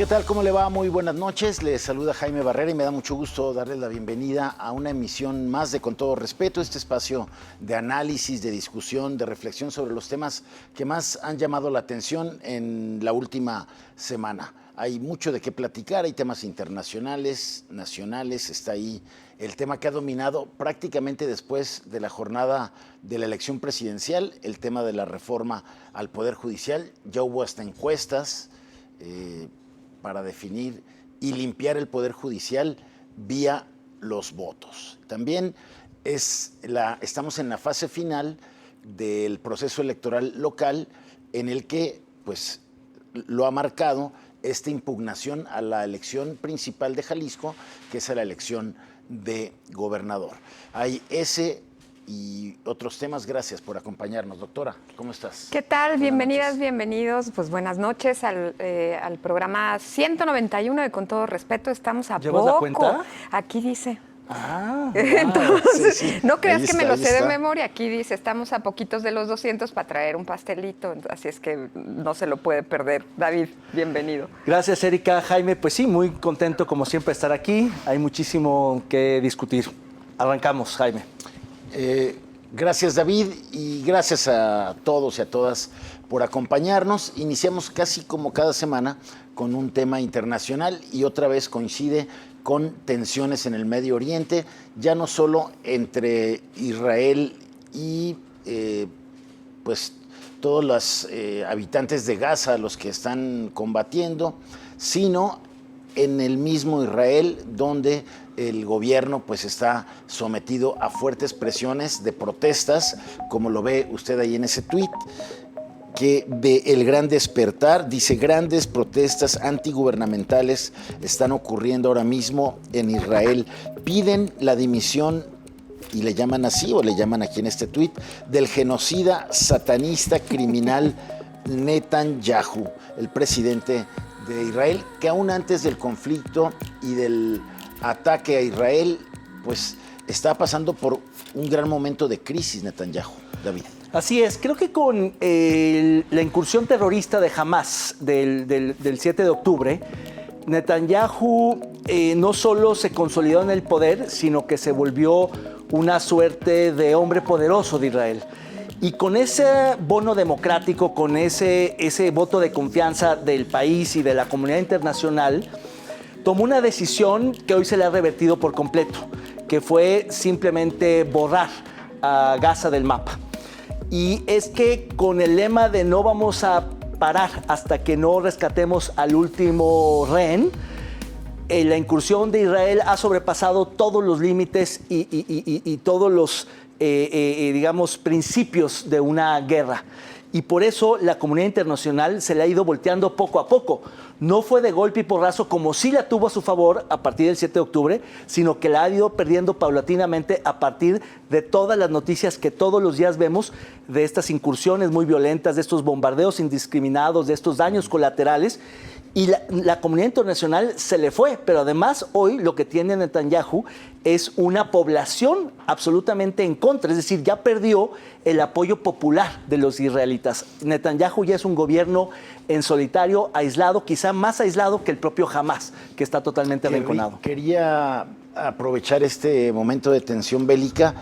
tal? ¿Cómo le va? Muy buenas noches. Les saluda Jaime Barrera y me da mucho gusto darles la bienvenida a una emisión más de Con Todo Respeto, este espacio de análisis, de discusión, de reflexión sobre los temas que más han llamado la atención en la última semana. Hay mucho de qué platicar, hay temas internacionales, nacionales, está ahí el tema que ha dominado prácticamente después de la jornada de la elección presidencial, el tema de la reforma al Poder Judicial. Ya hubo hasta encuestas para definir y limpiar el Poder Judicial vía los votos. También estamos en la fase final del proceso electoral local en el que pues, lo ha marcado esta impugnación a la elección principal de Jalisco, que es la elección de gobernador. Hay ese y otros temas. Gracias por acompañarnos, doctora. ¿Cómo estás? ¿Qué tal? Bienvenidas, bienvenidos. Pues buenas noches al programa 191 de Con Todo Respeto. Estamos a ¿Llevas poco. la cuenta? Aquí dice. Entonces, sí. No creas que me lo sé de está. memoria. Aquí dice, estamos a poquitos de los 200 para traer un pastelito. Así es que no se lo puede perder. David, bienvenido. Gracias, Erika. Jaime, pues sí, muy contento como siempre de estar aquí. Hay muchísimo que discutir. Arrancamos, Jaime. Gracias, David, y gracias a todos y a todas por acompañarnos. Iniciamos casi como cada semana con un tema internacional y otra vez coincide con tensiones en el Medio Oriente, ya no solo entre Israel y pues todos los habitantes de Gaza, los que están combatiendo, sino en el mismo Israel, donde el gobierno pues está sometido a fuertes presiones de protestas, como lo ve usted ahí en ese tuit, que de El Gran Despertar, dice, grandes protestas antigubernamentales están ocurriendo ahora mismo en Israel. Piden la dimisión, y le llaman así, o le llaman aquí en este tuit, del genocida satanista criminal Netanyahu, el presidente de Israel, que aún antes del conflicto y del ataque a Israel, pues está pasando por un gran momento de crisis Netanyahu, David. Así es, creo que con la incursión terrorista de Hamás del 7 de octubre, Netanyahu no solo se consolidó en el poder, sino que se volvió una suerte de hombre poderoso de Israel. Y con ese bono democrático, con ese voto de confianza del país y de la comunidad internacional, tomó una decisión que hoy se le ha revertido por completo, que fue simplemente borrar a Gaza del mapa. Y es que con el lema de no vamos a parar hasta que no rescatemos al último rehén, la incursión de Israel ha sobrepasado todos los límites y todos los digamos, principios de una guerra. Y por eso la comunidad internacional se le ha ido volteando poco a poco. No fue de golpe y porrazo como sí la tuvo a su favor a partir del 7 de octubre, sino que la ha ido perdiendo paulatinamente a partir de todas las noticias que todos los días vemos de estas incursiones muy violentas, de estos bombardeos indiscriminados, de estos daños colaterales. Y la comunidad internacional se le fue, pero además hoy lo que tiene Netanyahu es una población absolutamente en contra, es decir, ya perdió el apoyo popular de los israelitas. Netanyahu ya es un gobierno en solitario, aislado, quizá más aislado que el propio Hamás, que está totalmente arrinconado. Quería aprovechar este momento de tensión bélica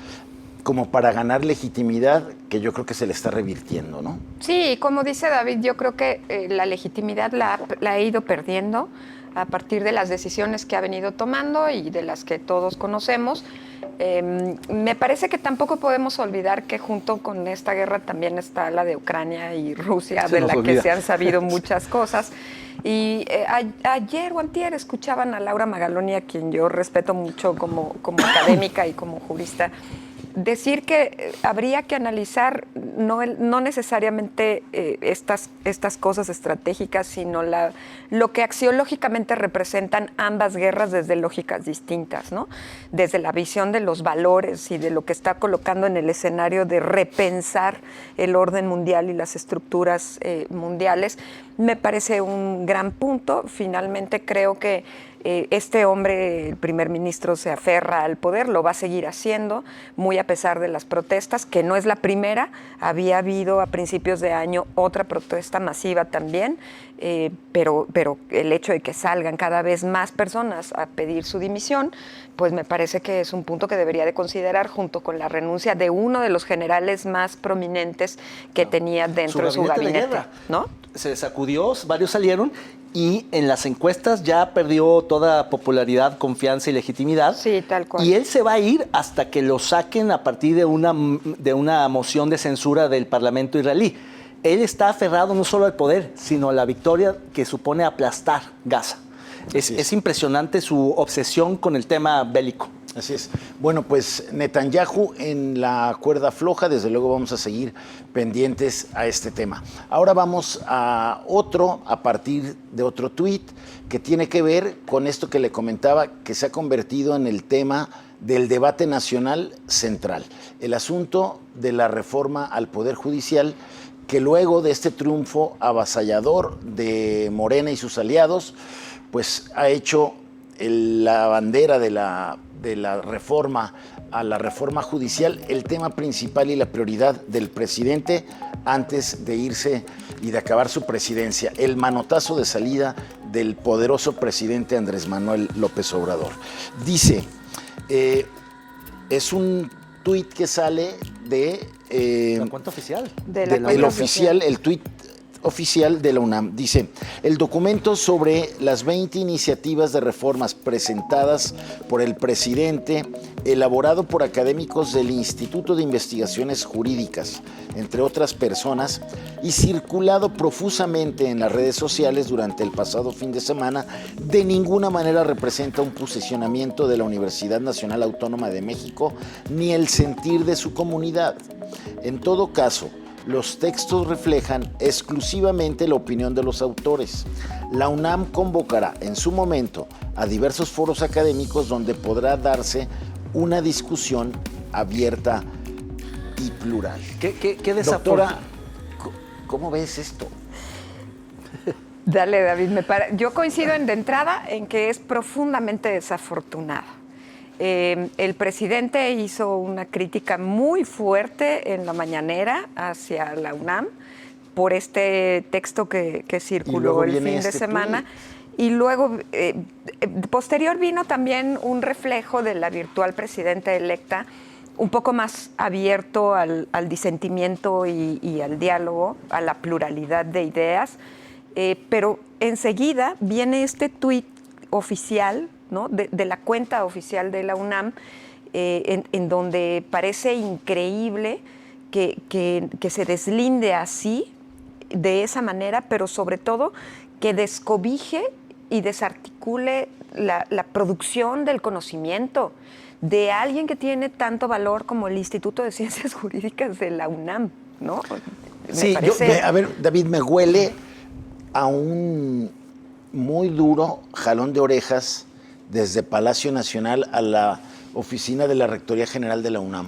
como para ganar legitimidad, que yo creo que se le está revirtiendo, ¿no? Sí, como dice David, yo creo que la legitimidad la ha ido perdiendo a partir de las decisiones que ha venido tomando y de las que todos conocemos. Me parece que tampoco podemos olvidar que junto con esta guerra también está la de Ucrania y Rusia, de la que se han sabido muchas cosas. Y ayer o antier escuchaban a Laura Magaloni, a quien yo respeto mucho como académica y como jurista, decir que habría que analizar no necesariamente estas cosas estratégicas, sino lo que axiológicamente representan ambas guerras desde lógicas distintas, ¿no? Desde la visión de los valores y de lo que está colocando en el escenario de repensar el orden mundial y las estructuras mundiales, me parece un gran punto. Finalmente creo que este hombre, el primer ministro, se aferra al poder, lo va a seguir haciendo, muy a pesar de las protestas, que no es la primera. Había habido a principios de año otra protesta masiva también, pero el hecho de que salgan cada vez más personas a pedir su dimisión, pues me parece que es un punto que debería de considerar junto con la renuncia de uno de los generales más prominentes que tenía dentro de su gabinete, ¿no? Se sacudió, varios salieron y en las encuestas ya perdió toda popularidad, confianza y legitimidad. Sí, tal cual. Y él se va a ir hasta que lo saquen a partir de una moción de censura del Parlamento israelí. Él está aferrado no solo al poder, sino a la victoria que supone aplastar Gaza. Es impresionante su obsesión con el tema bélico. Así es. Bueno, pues Netanyahu en la cuerda floja, desde luego vamos a seguir pendientes a este tema. Ahora vamos a partir de otro tuit que tiene que ver con esto que le comentaba, que se ha convertido en el tema del debate nacional central. El asunto de la reforma al Poder Judicial, que luego de este triunfo avasallador de Morena y sus aliados, pues ha hecho la bandera de la reforma a la reforma judicial el tema principal y la prioridad del presidente antes de irse y de acabar su presidencia, el manotazo de salida del poderoso presidente Andrés Manuel López Obrador. Dice, es un tuit que sale de... ¿La cuenta oficial? El tuit oficial de la UNAM. Dice, el documento sobre las 20 iniciativas de reformas presentadas por el presidente, elaborado por académicos del Instituto de Investigaciones Jurídicas, entre otras personas, y circulado profusamente en las redes sociales durante el pasado fin de semana, de ninguna manera representa un posicionamiento de la Universidad Nacional Autónoma de México ni el sentir de su comunidad. En todo caso, los textos reflejan exclusivamente la opinión de los autores. La UNAM convocará en su momento a diversos foros académicos donde podrá darse una discusión abierta y plural. ¿Qué Doctora, ¿cómo ves esto? Dale, David. Yo coincido de entrada en que es profundamente desafortunado. El presidente hizo una crítica muy fuerte en la mañanera hacia la UNAM por este texto que circuló el fin de semana. Y luego, posterior vino también un reflejo de la virtual presidenta electa, un poco más abierto al disentimiento y al diálogo, a la pluralidad de ideas. Pero enseguida viene este tuit oficial, ¿no? de la cuenta oficial de la UNAM, en donde parece increíble que se deslinde así, de esa manera, pero sobre todo que descobije y desarticule la producción del conocimiento de alguien que tiene tanto valor como el Instituto de Ciencias Jurídicas de la UNAM, ¿no? Sí, a ver, David, me huele a un muy duro jalón de orejas desde Palacio Nacional a la oficina de la Rectoría General de la UNAM.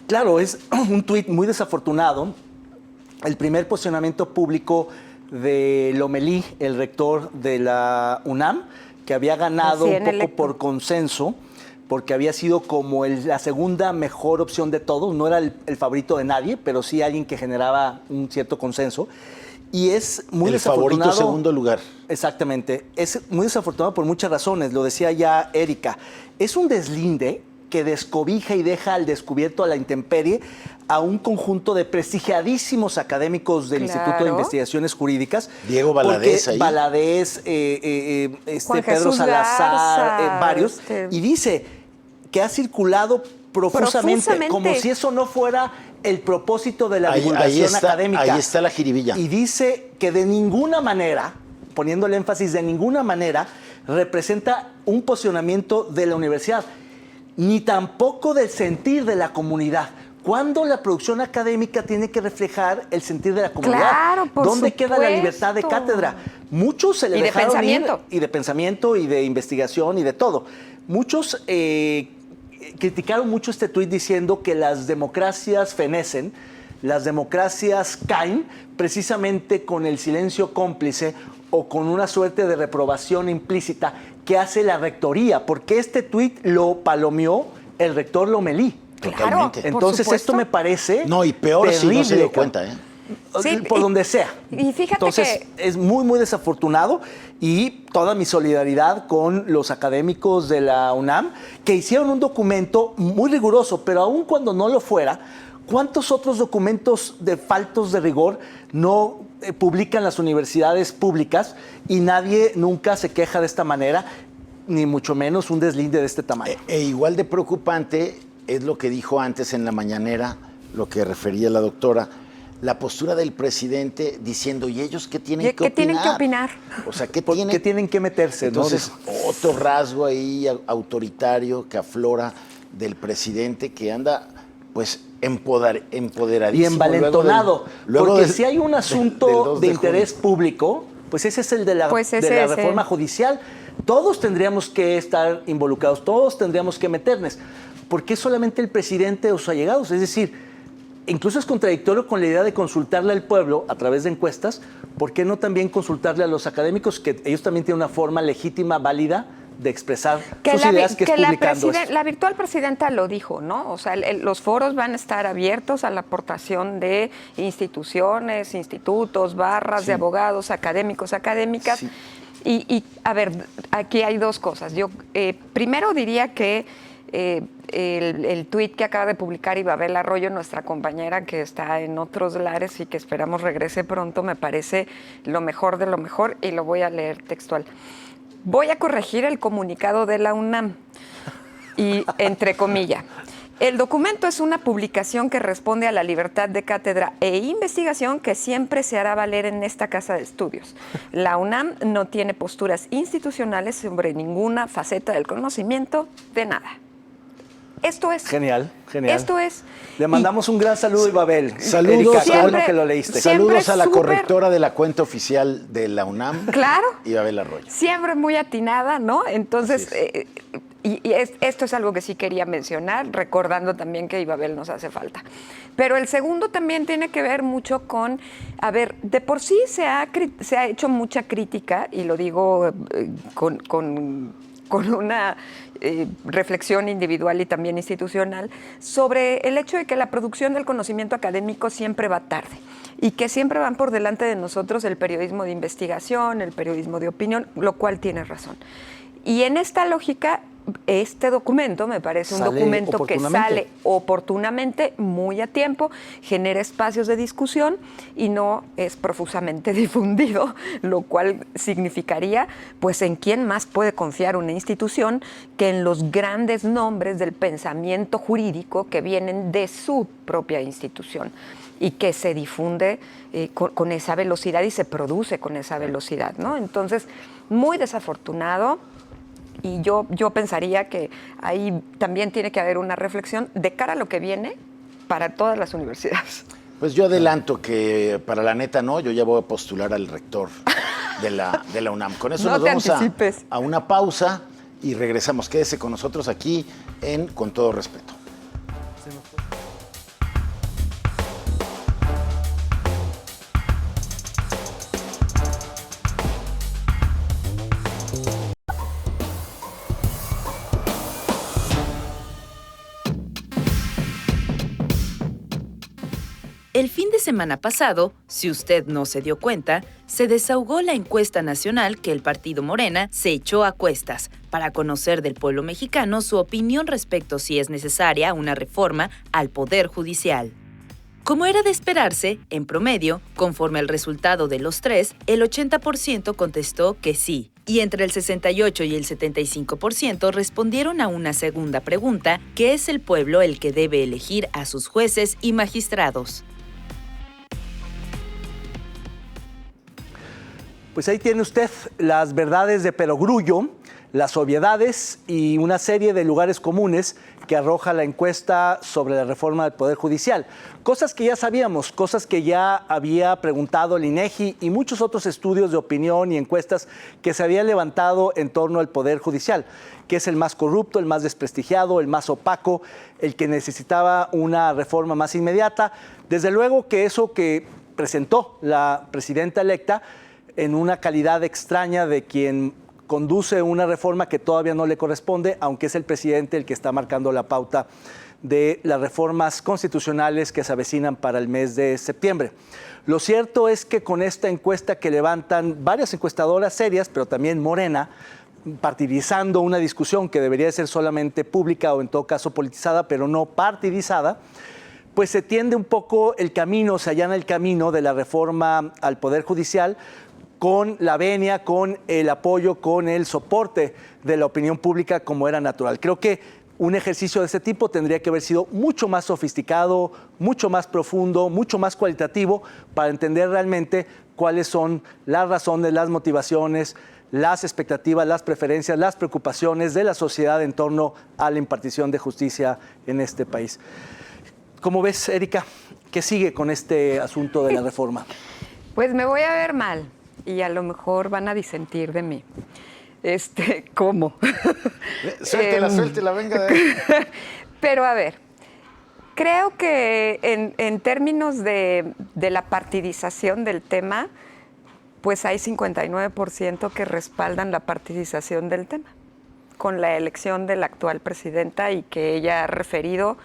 Claro, es un tuit muy desafortunado. El primer posicionamiento público de Lomelí, el rector de la UNAM, que había ganado un poco por consenso, porque había sido como la segunda mejor opción de todos, no era el favorito de nadie, pero sí alguien que generaba un cierto consenso. Y es muy desafortunado. El favorito segundo lugar. Exactamente. Es muy desafortunado por muchas razones, lo decía ya Erika. Es un deslinde que descobija y deja al descubierto, a la intemperie, a un conjunto de prestigiadísimos académicos del Instituto de Investigaciones Jurídicas. Diego Valadez ahí. Valadez, Pedro Salazar, varios. Y dice que ha circulado profusamente, como si eso no fuera el propósito de la divulgación académica. Ahí está la jiribilla. Y dice que de ninguna manera, poniendo el énfasis, de ninguna manera representa un posicionamiento de la universidad, ni tampoco del sentir de la comunidad. ¿Cuándo la producción académica tiene que reflejar el sentir de la comunidad? Claro, por ¿Dónde supuesto. queda la libertad de cátedra? Muchos se le dejaron pensamiento. ir, y de pensamiento, y de investigación, y de todo. Muchos criticaron mucho este tuit diciendo que las democracias fenecen, las democracias caen precisamente con el silencio cómplice o con una suerte de reprobación implícita que hace la rectoría, porque este tuit lo palomeó el rector Lomelí. Totalmente. Entonces esto me parece no, y peor terrible, si no se dio cuenta, ¿eh? Sí, por donde sea. Y fíjate Entonces, es muy, muy desafortunado y toda mi solidaridad con los académicos de la UNAM que hicieron un documento muy riguroso, pero aun cuando no lo fuera, ¿cuántos otros documentos de faltos de rigor no publican las universidades públicas y nadie nunca se queja de esta manera, ni mucho menos un deslinde de este tamaño? Igual de preocupante es lo que dijo antes en la mañanera, lo que refería la doctora, la postura del presidente diciendo, ¿y ellos qué tienen que opinar? ¿Qué tienen que opinar? O sea, ¿qué ¿Por qué tienen que meterse? Entonces, ¿no? otro rasgo ahí autoritario que aflora del presidente que anda, pues, empoderadísimo. Y envalentonado. Porque si hay un asunto de interés público, pues ese es el de la reforma judicial. Todos tendríamos que estar involucrados, todos tendríamos que meternos. ¿Por qué solamente el presidente o sus allegados? Es decir, incluso es contradictorio con la idea de consultarle al pueblo a través de encuestas. ¿Por qué no también consultarle a los académicos, que ellos también tienen una forma legítima, válida, de expresar sus ideas, que es publicando esto? La virtual presidenta lo dijo, ¿no? O sea, los foros van a estar abiertos a la aportación de instituciones, institutos, barras de abogados, académicos, académicas. Sí. Y, a ver, aquí hay dos cosas. Yo primero diría que el tuit que acaba de publicar Ibabel Arroyo, nuestra compañera que está en otros lares y que esperamos regrese pronto, me parece lo mejor de lo mejor y lo voy a leer textual. Voy a corregir el comunicado de la UNAM y entre comillas. El documento es una publicación que responde a la libertad de cátedra e investigación que siempre se hará valer en esta casa de estudios. La UNAM no tiene posturas institucionales sobre ninguna faceta del conocimiento de nada. Esto es. Genial, genial. Esto es. Le mandamos un gran saludo, Ibabel. Saludos, Erika, bueno que lo leíste. Saludos a la correctora de la cuenta oficial de la UNAM. Claro. Ibabel Arroyo. Siempre muy atinada, ¿no? Entonces, esto es algo que sí quería mencionar, recordando también que Ibabel nos hace falta. Pero el segundo también tiene que ver mucho con, a ver, de por sí se ha hecho mucha crítica, y lo digo con una reflexión individual y también institucional, sobre el hecho de que la producción del conocimiento académico siempre va tarde y que siempre van por delante de nosotros el periodismo de investigación, el periodismo de opinión, lo cual tiene razón. Y en esta lógica, este documento me parece un documento que sale oportunamente, muy a tiempo, genera espacios de discusión y no es profusamente difundido, lo cual significaría, pues, en quién más puede confiar una institución que en los grandes nombres del pensamiento jurídico que vienen de su propia institución y que se difunde con esa velocidad y se produce con esa velocidad, ¿no? Entonces, muy desafortunado. Y yo pensaría que ahí también tiene que haber una reflexión de cara a lo que viene para todas las universidades. Pues yo adelanto que para la neta no, yo ya voy a postular al rector de la UNAM. Con eso nos vamos a una pausa y regresamos. Quédese con nosotros aquí en Con Todo Respeto. El fin de semana pasado, si usted no se dio cuenta, se desahogó la encuesta nacional que el partido Morena se echó a cuestas para conocer del pueblo mexicano su opinión respecto si es necesaria una reforma al Poder Judicial. Como era de esperarse, en promedio, conforme al resultado de los tres, el 80% contestó que sí, y entre el 68 y el 75% respondieron a una segunda pregunta, que es el pueblo el que debe elegir a sus jueces y magistrados. Pues ahí tiene usted las verdades de perogrullo, las obviedades y una serie de lugares comunes que arroja la encuesta sobre la reforma del Poder Judicial. Cosas que ya sabíamos, cosas que ya había preguntado el INEGI y muchos otros estudios de opinión y encuestas que se habían levantado en torno al Poder Judicial, que es el más corrupto, el más desprestigiado, el más opaco, el que necesitaba una reforma más inmediata. Desde luego que eso que presentó la presidenta electa en una calidad extraña de quien conduce una reforma que todavía no le corresponde, aunque es el presidente el que está marcando la pauta de las reformas constitucionales que se avecinan para el mes de septiembre. Lo cierto es que con esta encuesta que levantan varias encuestadoras serias, pero también Morena, partidizando una discusión que debería ser solamente pública o en todo caso politizada, pero no partidizada, pues se tiende un poco el camino, se allana el camino de la reforma al Poder Judicial con la venia, con el apoyo, con el soporte de la opinión pública como era natural. Creo que un ejercicio de ese tipo tendría que haber sido mucho más sofisticado, mucho más profundo, mucho más cualitativo para entender realmente cuáles son las razones, las motivaciones, las expectativas, las preferencias, las preocupaciones de la sociedad en torno a la impartición de justicia en este país. ¿Cómo ves, Erika? ¿Qué sigue con este asunto de la reforma? Pues me voy a ver mal y a lo mejor van a disentir de mí. ¿Cómo? Suéltela, venga. Pero a ver, creo que en términos de la partidización del tema, pues hay 59% que respaldan la partidización del tema, con la elección de la actual presidenta y que ella ha referido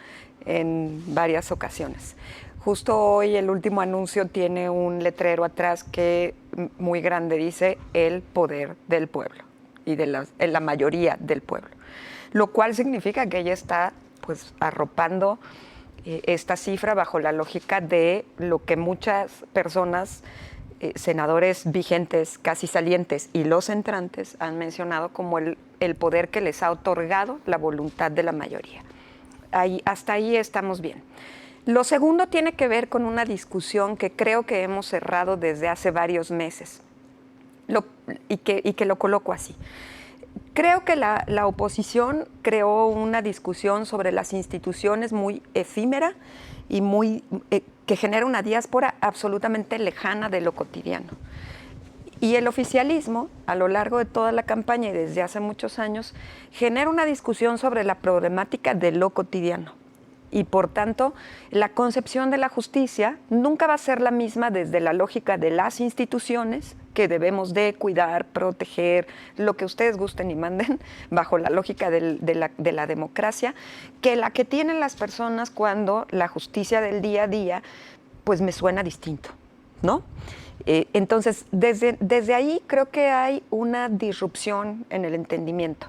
en varias ocasiones. Justo hoy el último anuncio tiene un letrero atrás que muy grande dice el poder del pueblo y de la mayoría del pueblo, lo cual significa que ella está pues arropando esta cifra bajo la lógica de lo que muchas personas, senadores vigentes, casi salientes y los entrantes han mencionado como el poder que les ha otorgado la voluntad de la mayoría. Hasta ahí estamos bien. Lo segundo tiene que ver con una discusión que creo que hemos cerrado desde hace varios meses y que lo coloco así. Creo que la oposición creó una discusión sobre las instituciones muy efímera y que genera una diáspora absolutamente lejana de lo cotidiano. Y el oficialismo, a lo largo de toda la campaña y desde hace muchos años, genera una discusión sobre la problemática de lo cotidiano. Y por tanto, la concepción de la justicia nunca va a ser la misma desde la lógica de las instituciones que debemos de cuidar, proteger, lo que ustedes gusten y manden, bajo la lógica de la democracia, que la que tienen las personas cuando la justicia del día a día, pues me suena distinto, ¿no? Entonces, desde ahí creo que hay una disrupción en el entendimiento.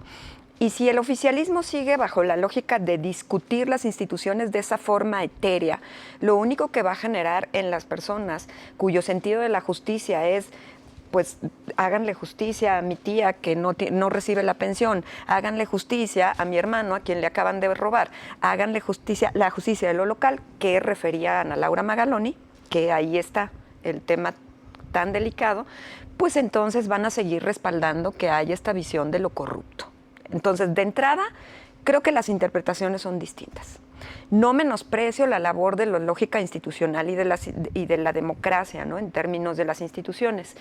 Y si el oficialismo sigue bajo la lógica de discutir las instituciones de esa forma etérea, lo único que va a generar en las personas cuyo sentido de la justicia es, pues, háganle justicia a mi tía que no recibe la pensión, háganle justicia a mi hermano a quien le acaban de robar, háganle justicia, la justicia de lo local, que refería a Ana Laura Magaloni, que ahí está el tema tan delicado, pues entonces van a seguir respaldando que haya esta visión de lo corrupto. Entonces, de entrada, creo que las interpretaciones son distintas. No menosprecio la labor de la lógica institucional y de la democracia, ¿no?, en términos de las instituciones,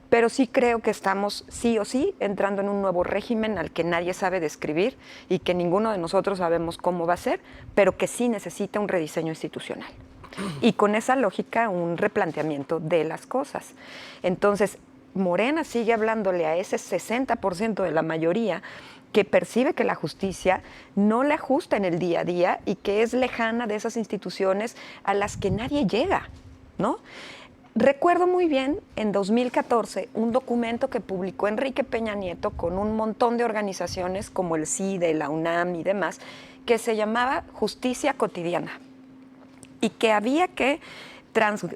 pero sí creo que estamos sí o sí entrando en un nuevo régimen al que nadie sabe describir y que ninguno de nosotros sabemos cómo va a ser, pero que sí necesita un rediseño institucional. Y con esa lógica, un replanteamiento de las cosas. Entonces, Morena sigue hablándole a ese 60% de la mayoría que percibe que la justicia no le ajusta en el día a día y que es lejana de esas instituciones a las que nadie llega, ¿no? Recuerdo muy bien en 2014 un documento que publicó Enrique Peña Nieto con un montón de organizaciones como el CIDE, la UNAM y demás, que se llamaba Justicia Cotidiana y que había que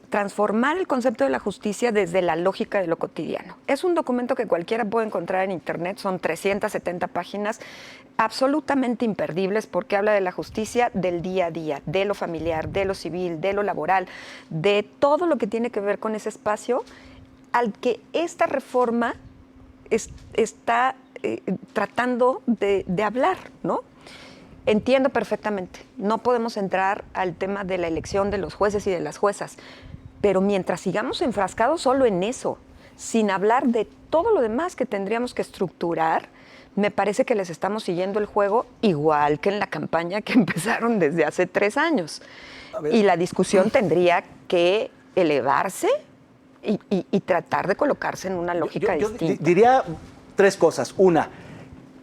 transformar el concepto de la justicia desde la lógica de lo cotidiano. Es un documento que cualquiera puede encontrar en internet, son 370 páginas absolutamente imperdibles porque habla de la justicia del día a día, de lo familiar, de lo civil, de lo laboral, de todo lo que tiene que ver con ese espacio al que esta reforma está tratando de hablar, ¿no? Entiendo perfectamente, no podemos entrar al tema de la elección de los jueces y de las juezas, pero mientras sigamos enfrascados solo en eso, sin hablar de todo lo demás que tendríamos que estructurar, me parece que les estamos siguiendo el juego igual que en la campaña que empezaron desde hace 3 años. Y la discusión tendría que elevarse y tratar de colocarse en una lógica distinta. Diría 3 cosas. Una,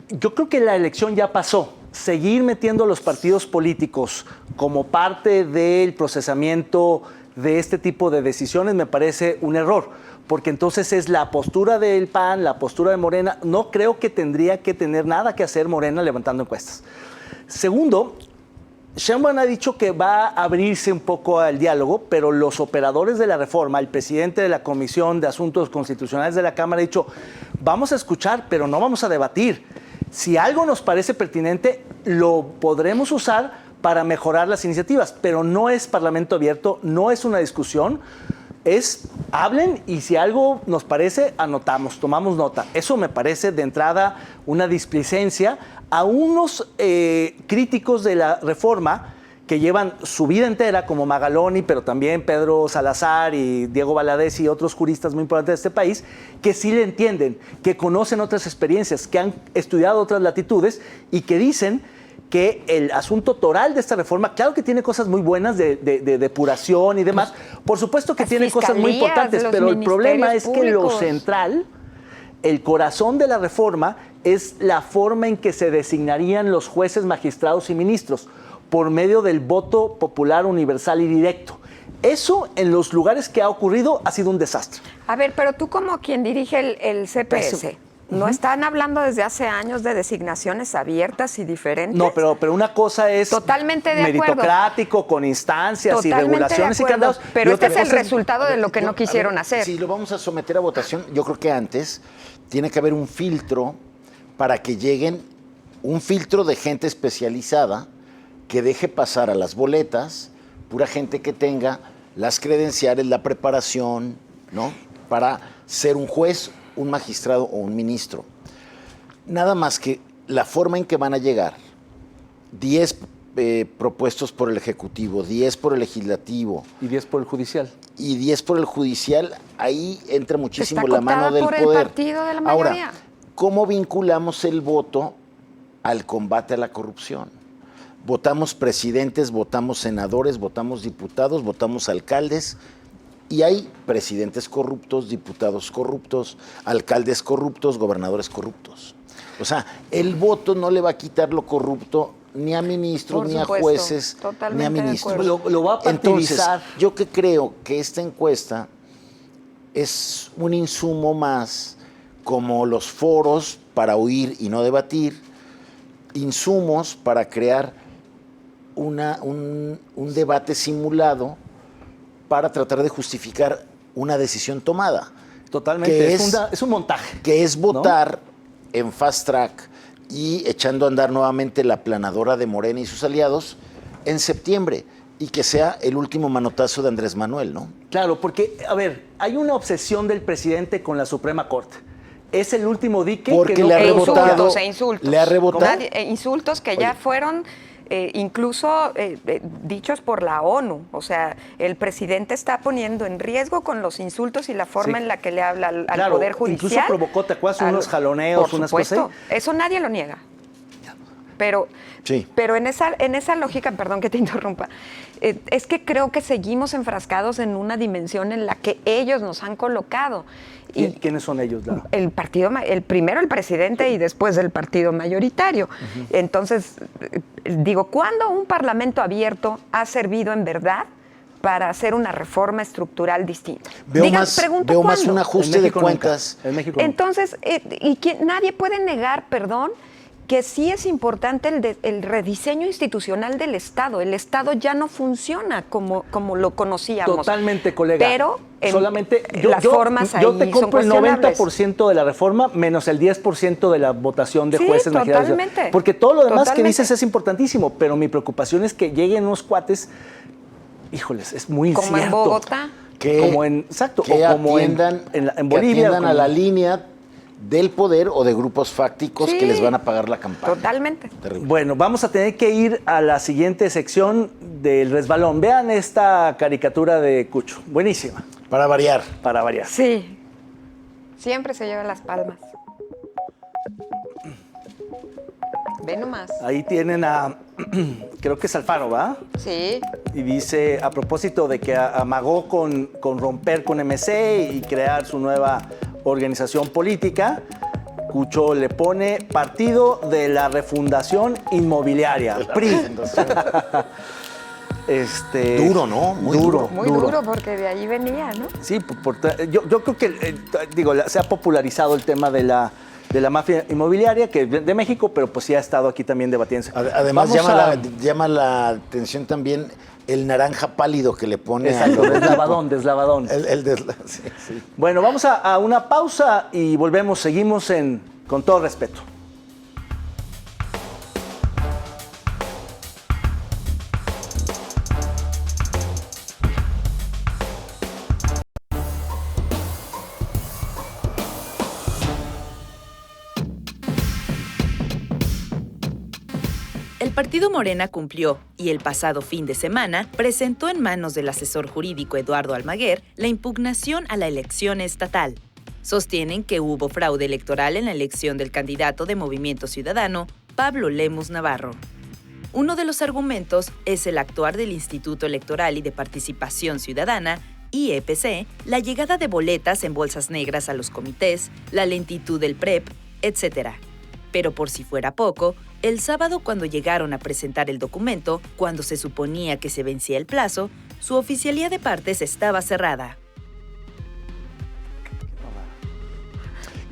yo creo que la elección ya pasó. Seguir metiendo a los partidos políticos como parte del procesamiento de este tipo de decisiones me parece un error, porque entonces es la postura del PAN, la postura de Morena. No creo que tendría que tener nada que hacer Morena levantando encuestas. Segundo, Sheinbaum ha dicho que va a abrirse un poco al diálogo, pero los operadores de la reforma, el presidente de la Comisión de Asuntos Constitucionales de la Cámara ha dicho, vamos a escuchar, pero no vamos a debatir. Si algo nos parece pertinente, lo podremos usar para mejorar las iniciativas, pero no es parlamento abierto, no es una discusión, es hablen y si algo nos parece, anotamos, tomamos nota. Eso me parece de entrada una displicencia a unos críticos de la reforma que llevan su vida entera, como Magaloni, pero también Pedro Salazar y Diego Valadez y otros juristas muy importantes de este país, que sí le entienden, que conocen otras experiencias, que han estudiado otras latitudes y que dicen que el asunto toral de esta reforma, claro que tiene cosas muy buenas de depuración y demás, por supuesto que tiene cosas muy importantes, pero el problema es que lo central, el corazón de la reforma, es la forma en que se designarían los jueces, magistrados y ministros, por medio del voto popular universal y directo. Eso, en los lugares que ha ocurrido, ha sido un desastre. A ver, pero tú como quien dirige el CPS, ¿no están hablando desde hace años de designaciones abiertas y diferentes? No, pero una cosa es totalmente de meritocrático, con instancias totalmente y regulaciones y candados. Pero este es el resultado de lo que no quisieron hacer. Si lo vamos a someter a votación, yo creo que antes tiene que haber un filtro para que lleguen, un filtro de gente especializada que deje pasar a las boletas pura gente que tenga las credenciales, la preparación, ¿no? Para ser un juez, un magistrado o un ministro. Nada más que la forma en que van a llegar, 10 propuestos por el Ejecutivo, 10 por el Legislativo. Y 10 por el Judicial. Y 10 por el Judicial, ahí entra muchísimo Está la mano del por poder. el partido de la mayoría. Ahora, ¿cómo vinculamos el voto al combate a la corrupción? Votamos presidentes, votamos senadores, votamos diputados, votamos alcaldes, y hay presidentes corruptos, diputados corruptos, alcaldes corruptos, gobernadores corruptos. O sea, el voto no le va a quitar lo corrupto ni a ministros, Por ni a supuesto, jueces, totalmente ni a de ministros. acuerdo. Lo va a partidizar. Entonces, yo que creo que esta encuesta es un insumo más, como los foros para oír y no debatir, insumos para crear un debate simulado para tratar de justificar una decisión tomada. Totalmente, Que es un montaje. Que es votar en fast track y echando a andar nuevamente la planadora de Morena y sus aliados en septiembre, y que sea el último manotazo de Andrés Manuel, ¿no? Claro, porque, a ver, hay una obsesión del presidente con la Suprema Corte. Es el último dique Porque que no le ha rebotado. Insultos. Le ha rebotado. Insultos que ya fueron incluso dichos por la ONU. O sea, el presidente está poniendo en riesgo con los insultos y la forma en la que le habla al Claro, Poder Judicial. incluso provocó, ¿te acuerdas? Unos jaloneos, por unas supuesto, cosas. eso nadie lo niega. Pero, Sí. pero en esa lógica, perdón que te interrumpa, es que creo que seguimos enfrascados en una dimensión en la que ellos nos han colocado. Y ¿Quiénes son ellos, Lara? Primero el presidente y después el partido mayoritario. Entonces, digo, ¿cuándo un parlamento abierto ha servido en verdad para hacer una reforma estructural distinta? Veo más un ajuste de cuentas. En México nunca. Entonces, nadie puede negar, perdón, que sí es importante el rediseño institucional del Estado. El Estado ya no funciona como lo conocíamos. Totalmente, colega. Pero solamente las formas ahí yo te compro el son cuestionables. 90% de la reforma menos el 10% de la votación de Sí, jueces magistrados. totalmente. Porque todo lo demás que Totalmente. dices es importantísimo, pero mi preocupación es que lleguen unos cuates, híjoles, es muy incierto. Como en Bogotá. Exacto, que o como atiendan, en Bolivia. que atiendan a como- la línea del poder o de grupos fácticos Sí. que les van a pagar la campaña. Totalmente. Terrible. Bueno, vamos a tener que ir a la siguiente sección del resbalón. Vean esta caricatura de Cucho. Buenísima, Para variar. para variar. Sí. Siempre se lleva las palmas. Ve nomás. Ahí tienen a, creo que es Alfaro, ¿va? Sí. Y dice, a propósito de que amagó con romper con MC y crear su nueva organización política, Cucho le pone Partido de la Refundación Inmobiliaria, PRI. Duro, ¿no? Muy duro. Muy duro, porque de ahí venía, ¿no? Sí, yo creo que, se ha popularizado el tema de la mafia inmobiliaria, que es de México, pero pues sí ha estado aquí también debatiéndose. Además, llama la atención también el naranja pálido que le pone. Exacto, deslavadón. Sí, sí. Bueno, vamos a una pausa y volvemos, seguimos Con Todo Respeto. El partido Morena cumplió y el pasado fin de semana presentó en manos del asesor jurídico Eduardo Almaguer la impugnación a la elección estatal. Sostienen que hubo fraude electoral en la elección del candidato de Movimiento Ciudadano, Pablo Lemus Navarro. Uno de los argumentos es el actuar del Instituto Electoral y de Participación Ciudadana, IEPC, la llegada de boletas en bolsas negras a los comités, la lentitud del PREP, etc. Pero por si fuera poco, el sábado cuando llegaron a presentar el documento, cuando se suponía que se vencía el plazo, su oficialía de partes estaba cerrada.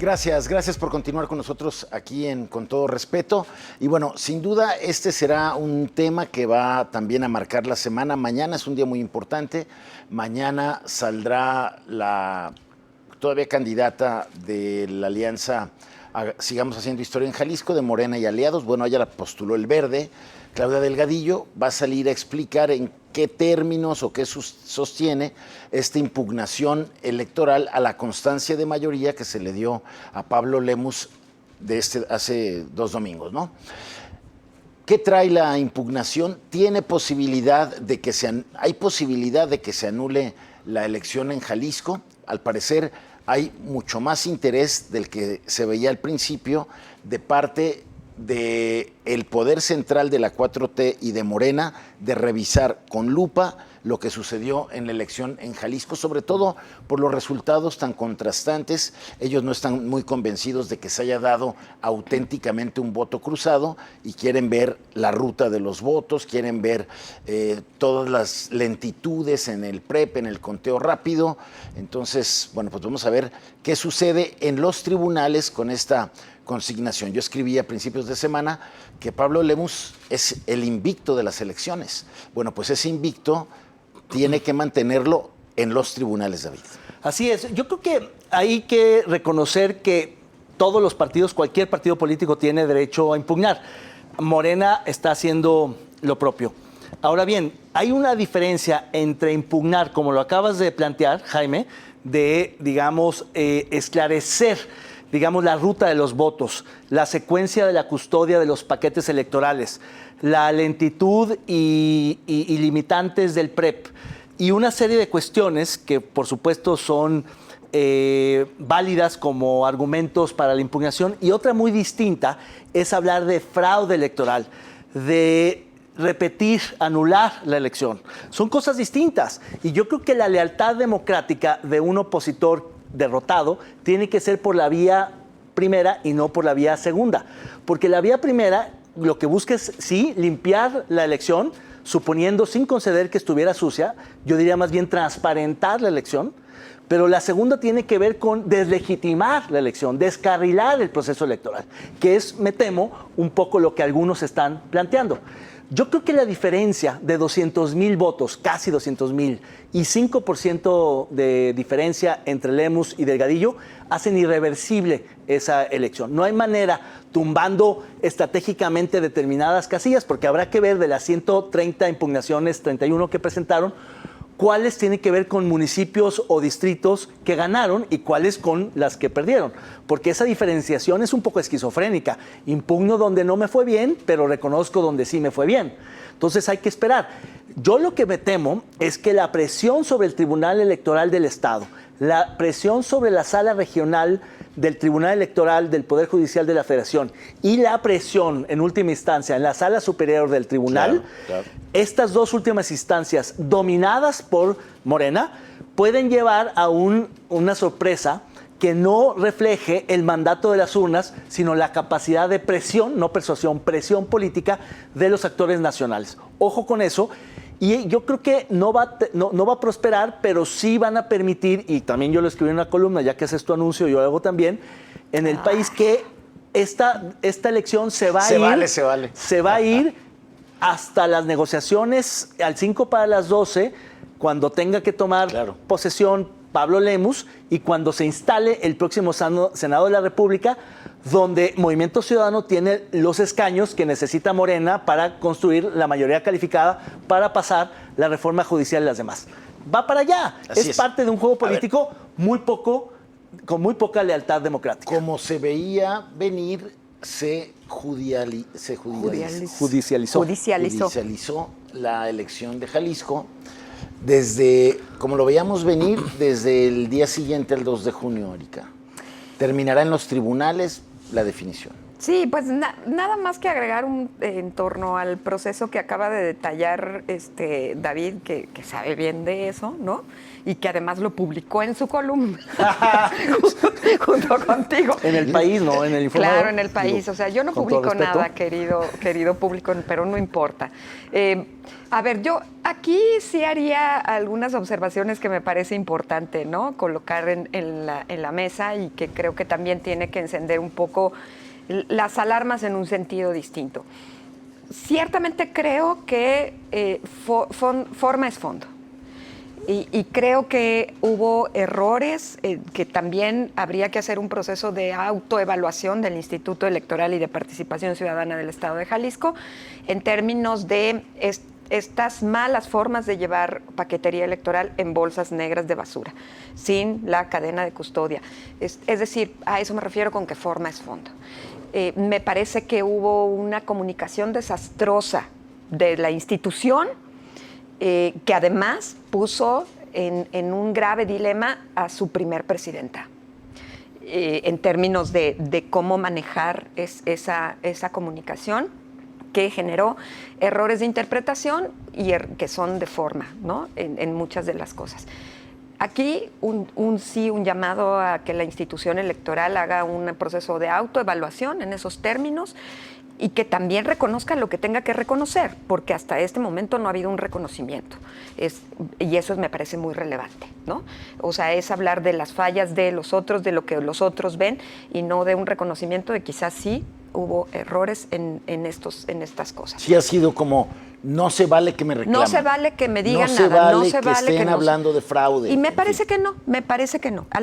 Gracias por continuar con nosotros aquí Con Todo Respeto. Y bueno, sin duda este será un tema que va también a marcar la semana. Mañana es un día muy importante. Mañana saldrá la todavía candidata de la alianza Sigamos Haciendo Historia en Jalisco, de Morena y aliados. Bueno, ella la postuló el Verde. Claudia Delgadillo va a salir a explicar en qué términos o qué sostiene esta impugnación electoral a la constancia de mayoría que se le dio a Pablo Lemus hace 2 domingos, ¿no? ¿Qué trae la impugnación? Hay posibilidad de que se anule la elección en Jalisco. Al parecer hay mucho más interés del que se veía al principio de parte del poder central de la 4T y de Morena de revisar con lupa lo que sucedió en la elección en Jalisco, sobre todo por los resultados tan contrastantes. Ellos no están muy convencidos de que se haya dado auténticamente un voto cruzado y quieren ver la ruta de los votos, quieren ver todas las lentitudes en el PREP, en el conteo rápido. Entonces, bueno, pues vamos a ver qué sucede en los tribunales con esta consignación. Yo escribí a principios de semana que Pablo Lemus es el invicto de las elecciones. Bueno, pues ese invicto tiene que mantenerlo en los tribunales, David. Así es. Yo creo que hay que reconocer que todos los partidos, cualquier partido político tiene derecho a impugnar. Morena está haciendo lo propio. Ahora bien, hay una diferencia entre impugnar, como lo acabas de plantear, Jaime, de, digamos, esclarecer, digamos, la ruta de los votos, la secuencia de la custodia de los paquetes electorales, la lentitud y limitantes del PREP, y una serie de cuestiones que, por supuesto, son válidas como argumentos para la impugnación, y otra muy distinta es hablar de fraude electoral, de repetir, anular la elección. Son cosas distintas, y yo creo que la lealtad democrática de un opositor derrotado tiene que ser por la vía primera y no por la vía segunda, porque la vía primera lo que busca es, sí, limpiar la elección, suponiendo, sin conceder que estuviera sucia, yo diría más bien transparentar la elección, pero la segunda tiene que ver con deslegitimar la elección, descarrilar el proceso electoral, que es, me temo, un poco lo que algunos están planteando. Yo creo que la diferencia de 200,000 votos, casi 200,000, y 5% de diferencia entre Lemus y Delgadillo hacen irreversible esa elección. No hay manera, tumbando estratégicamente determinadas casillas, porque habrá que ver de las 130 impugnaciones, 31 que presentaron, cuáles tienen que ver con municipios o distritos que ganaron y cuáles con las que perdieron. Porque esa diferenciación es un poco esquizofrénica. Impugno donde no me fue bien, pero reconozco donde sí me fue bien. Entonces hay que esperar. Yo lo que me temo es que la presión sobre el Tribunal Electoral del Estado, la presión sobre la sala regional del Tribunal Electoral del Poder Judicial de la Federación y la presión, en última instancia, en la sala superior del tribunal, claro. Estas dos últimas instancias, dominadas por Morena, pueden llevar a una sorpresa que no refleje el mandato de las urnas, sino la capacidad de presión, no persuasión, presión política de los actores nacionales. Ojo con eso. Y yo creo que no va a prosperar, pero sí van a permitir, y también yo lo escribí en una columna, ya que haces tu anuncio, yo lo hago también, en el país que esta elección se va a ir hasta las negociaciones al 5 para las 12, cuando tenga que tomar posesión Pablo Lemus y cuando se instale el próximo Senado de la República, donde Movimiento Ciudadano tiene los escaños que necesita Morena para construir la mayoría calificada para pasar la reforma judicial y las demás. Va para allá. Es parte de un juego político con muy poca lealtad democrática. Como se veía venir, se judicializó la elección de Jalisco. Como lo veíamos venir, desde el día siguiente al 2 de junio, Erika. Terminará en los tribunales la definición. Sí, pues nada más que agregar en torno al proceso que acaba de detallar David, que sabe bien de eso, ¿no? Y que además lo publicó en su columna junto contigo. En El País, ¿no? En el Informador. Claro, en El País. O sea, yo no publico nada, querido público, pero no importa. A ver, yo aquí sí haría algunas observaciones que me parece importante, ¿no? Colocar en la mesa y que creo que también tiene que encender un poco las alarmas en un sentido distinto. Ciertamente creo que forma es fondo. Y creo que hubo errores que también habría que hacer un proceso de autoevaluación del Instituto Electoral y de Participación Ciudadana del Estado de Jalisco en términos de estas malas formas de llevar paquetería electoral en bolsas negras de basura, sin la cadena de custodia. Es decir, a eso me refiero con que forma es fondo. Me parece que hubo una comunicación desastrosa de la institución que además puso en un grave dilema a su primer presidenta en términos de cómo manejar esa comunicación, que generó errores de interpretación y que son de forma, ¿no? En muchas de las cosas. Aquí un llamado a que la institución electoral haga un proceso de autoevaluación en esos términos y que también reconozca lo que tenga que reconocer, porque hasta este momento no ha habido un reconocimiento. Y eso me parece muy relevante, ¿no? O sea, es hablar de las fallas de los otros, de lo que los otros ven, y no de un reconocimiento de quizás sí hubo errores en estas cosas. Sí ha sido como, no se vale que me reclamen. No se vale que me digan nada. No se vale que estén hablando de fraude. Y me parece que no.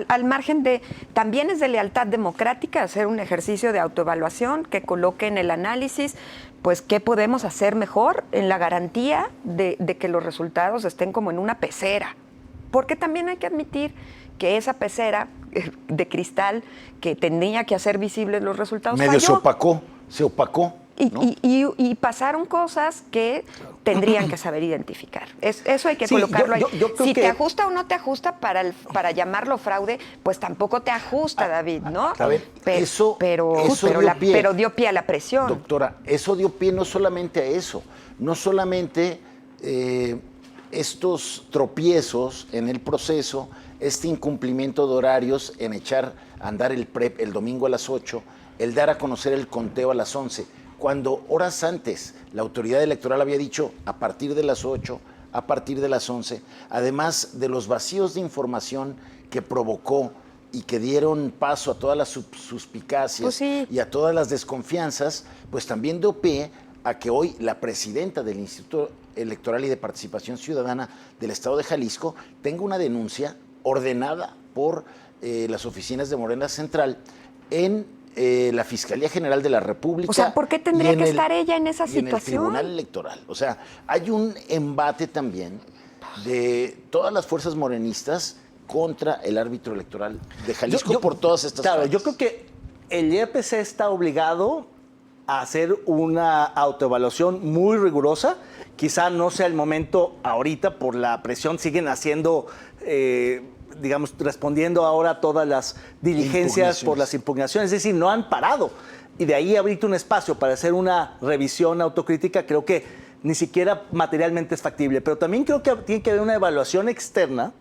Al margen de, también es de lealtad democrática hacer un ejercicio de autoevaluación que coloque en el análisis, pues, qué podemos hacer mejor en la garantía de que los resultados estén como en una pecera. Porque también hay que admitir que esa pecera de cristal que tenía que hacer visibles los resultados medio falló. se opacó. ¿No? Y pasaron cosas que tendrían que saber identificar. Eso hay que colocarlo ahí. Yo creo si que te ajusta o no te ajusta para llamarlo fraude, pues tampoco te ajusta, David, ¿no? A ver, pero dio pie a la presión. Doctora, eso dio pie no solamente a eso, no solamente estos tropiezos en el proceso, este incumplimiento de horarios en echar a andar el PREP el domingo a las 8, el dar a conocer el conteo a las 11, cuando horas antes la autoridad electoral había dicho a partir de las 8, a partir de las 11, además de los vacíos de información que provocó y que dieron paso a todas las suspicacias pues sí, y a todas las desconfianzas, pues también dio pie a que hoy la presidenta del Instituto Electoral y de Participación Ciudadana del Estado de Jalisco tenga una denuncia ordenada por las oficinas de Morena Central en la Fiscalía General de la República. O sea, ¿por qué tendría que estar ella en esa situación? En el Tribunal Electoral. O sea, hay un embate también de todas las fuerzas morenistas contra el árbitro electoral de Jalisco por todas estas fallas. Yo creo que el IEPC está obligado a hacer una autoevaluación muy rigurosa. Quizá no sea el momento ahorita por la presión, siguen haciendo, digamos, respondiendo ahora a todas las diligencias por las impugnaciones, es decir, no han parado. Y de ahí abrirte un espacio para hacer una revisión autocrítica, creo que ni siquiera materialmente es factible. Pero también creo que tiene que haber una evaluación externa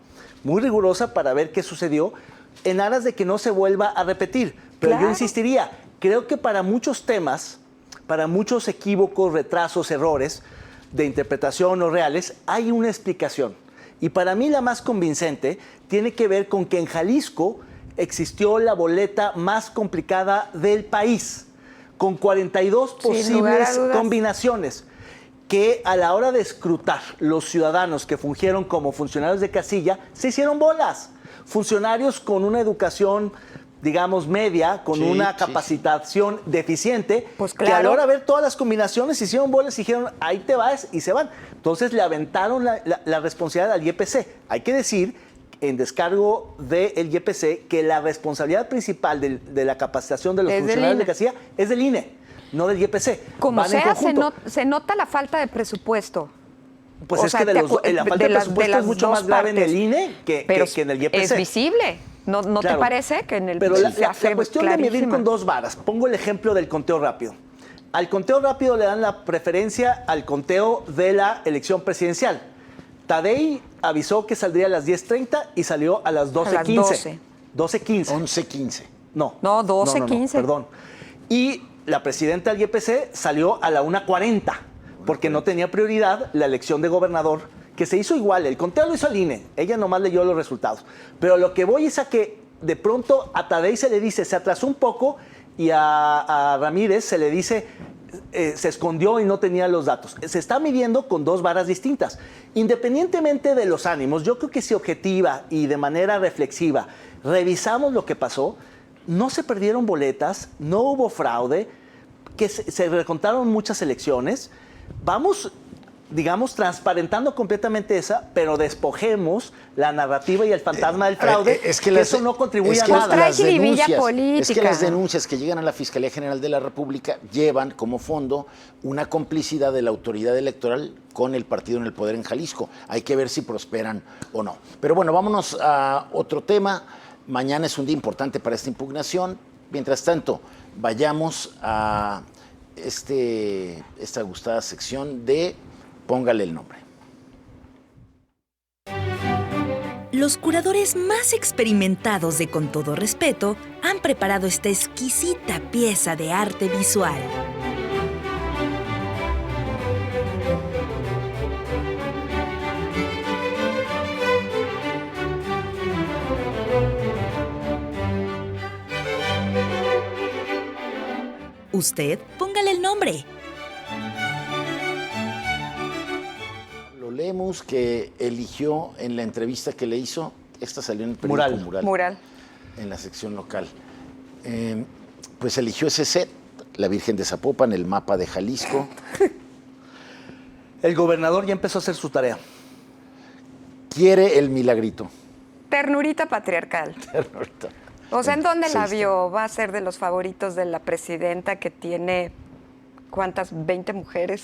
muy rigurosa para ver qué sucedió. en aras de que no se vuelva a repetir. Pero Claro. yo insistiría, creo que para muchos temas, para muchos equívocos, retrasos, errores de interpretación o reales, hay una explicación. Y para mí la más convincente tiene que ver con que en Jalisco existió la boleta más complicada del país, con 42 Sin lugar a posibles dudas. combinaciones, que a la hora de escrutar los ciudadanos que fungieron como funcionarios de casilla, se hicieron bolas. Funcionarios con una educación, digamos, media, con Sí, una sí, capacitación deficiente, Pues que a la claro. hora de ver todas las combinaciones, hicieron bolas y dijeron, ahí te vas, y se van. Entonces le aventaron la responsabilidad al IEPC. Hay que decir, en descargo del IEPC, que la responsabilidad principal de la capacitación de los Es del funcionarios de INE. casilla es del INE, no del IEPC. Como Van en sea, conjunto. se nota la falta de presupuesto. Pues O es sea, que te la acu- falta de de las presupuesto es mucho dos más grave en partes. el INE que en el IEPC. Es visible. ¿No te Claro. parece que en el Pero se la hace cuestión de medir clarísima? con dos varas. Pongo el ejemplo del conteo rápido. Al conteo rápido le dan la preferencia al conteo de la elección presidencial. Tadei avisó que saldría a las 10:30 y salió a las 12:15. 12:15. 11:15. No. No, 12:15. Perdón. Y la presidenta del IEPC salió a la 1:40 porque no tenía prioridad la elección de gobernador, que se hizo igual. El conteo lo hizo el INE. Ella nomás leyó los resultados. Pero lo que voy es a que de pronto a Tadei se le dice, se atrasó un poco, y a Ramírez se le dice, se escondió y no tenía los datos. Se está midiendo con dos varas distintas. Independientemente de los ánimos, yo creo que si objetiva y de manera reflexiva revisamos lo que pasó, no se perdieron boletas, no hubo fraude, que se recontaron muchas elecciones. Vamos, digamos, transparentando completamente esa, pero despojemos la narrativa y el fantasma del fraude, que eso no contribuye a nada. trae jiribilla es que política. las denuncias que llegan a la Fiscalía General de la República llevan como fondo una complicidad de la autoridad electoral con el partido en el poder en Jalisco. Hay que ver si prosperan o no. Pero bueno, vámonos a otro tema. Mañana es un día importante para esta impugnación. Mientras tanto, vayamos a esta gustada sección de Póngale el nombre. Los curadores más experimentados de Con Todo Respeto han preparado esta exquisita pieza de arte visual. Usted, póngale el nombre. Lo leemos que eligió en la entrevista que le hizo, esta salió en el periódico Mural. en la sección local. Pues eligió ese set, la Virgen de Zapopan, el mapa de Jalisco. El gobernador ya empezó a hacer su tarea. Quiere el milagrito. Ternurita patriarcal. Ahorita. O sea, ¿en dónde la Sí, vio? ¿Va a ser de los favoritos de la presidenta que tiene, cuántas, 20 mujeres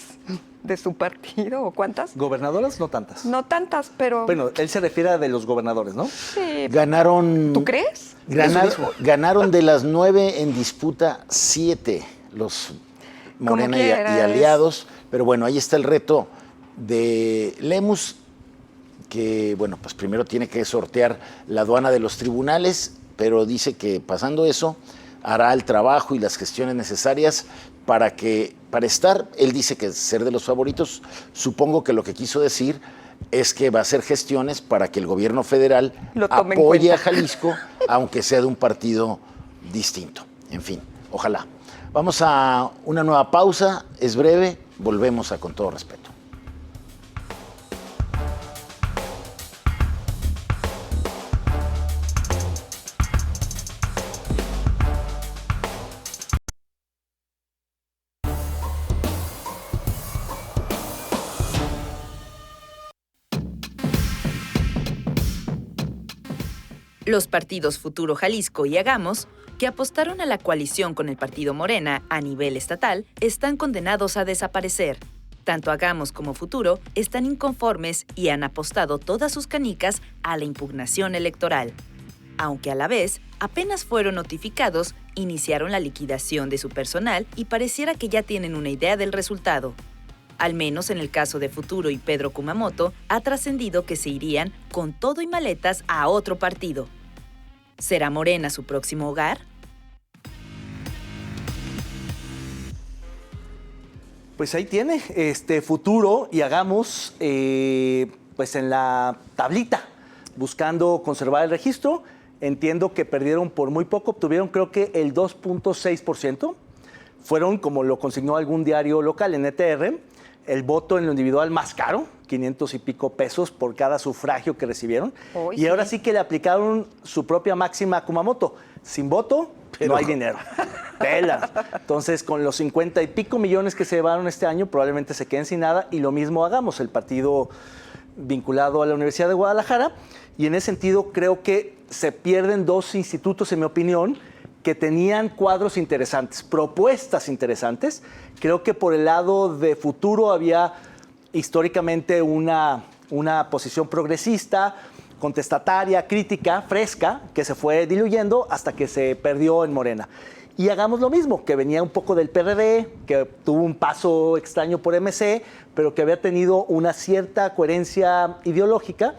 de su partido o cuántas? ¿Gobernadoras? No tantas. No tantas, pero Bueno, él se refiere a de los gobernadores, ¿no? sí. Ganaron. ¿Tú crees? Ganaron de las 9 en disputa 7 los Morena y quiera, aliados. Pero bueno, ahí está el reto de Lemus, que bueno, pues primero tiene que sortear la aduana de los tribunales, pero dice que pasando eso hará el trabajo y las gestiones necesarias para estar. Él dice que ser de los favoritos. Supongo que lo que quiso decir es que va a hacer gestiones para que el gobierno federal Lo tome en apoye cuenta. a Jalisco, aunque sea de un partido distinto. En fin, ojalá. Vamos a una nueva pausa, es breve, volvemos a Con Todo Respeto. Los partidos Futuro Jalisco y Hagamos, que apostaron a la coalición con el partido Morena a nivel estatal, están condenados a desaparecer. Tanto Hagamos como Futuro están inconformes y han apostado todas sus canicas a la impugnación electoral. Aunque a la vez, apenas fueron notificados, iniciaron la liquidación de su personal y pareciera que ya tienen una idea del resultado. Al menos en el caso de Futuro y Pedro Kumamoto, ha trascendido que se irían con todo y maletas a otro partido. ¿Será Morena su próximo hogar? Pues ahí tiene futuro y hagamos pues en la tablita, buscando conservar el registro. Entiendo que perdieron por muy poco, obtuvieron creo que el 2.6%. Fueron, como lo consignó algún diario local en ETR, el voto en lo individual más caro, 500 y pico pesos por cada sufragio que recibieron. Uy, y ahora sí que le aplicaron su propia máxima a Kumamoto. Sin voto, no hay dinero. Pelas. Entonces, con los 50 y pico millones que se llevaron este año, probablemente se queden sin nada. Y lo mismo hagamos, el partido vinculado a la Universidad de Guadalajara. Y en ese sentido, creo que se pierden dos institutos, en mi opinión, que tenían cuadros interesantes, propuestas interesantes. Creo que por el lado de futuro había históricamente una posición progresista, contestataria, crítica, fresca, que se fue diluyendo hasta que se perdió en Morena. Y hagamos lo mismo, que venía un poco del PRD, que tuvo un paso extraño por MC, pero que había tenido una cierta coherencia ideológica,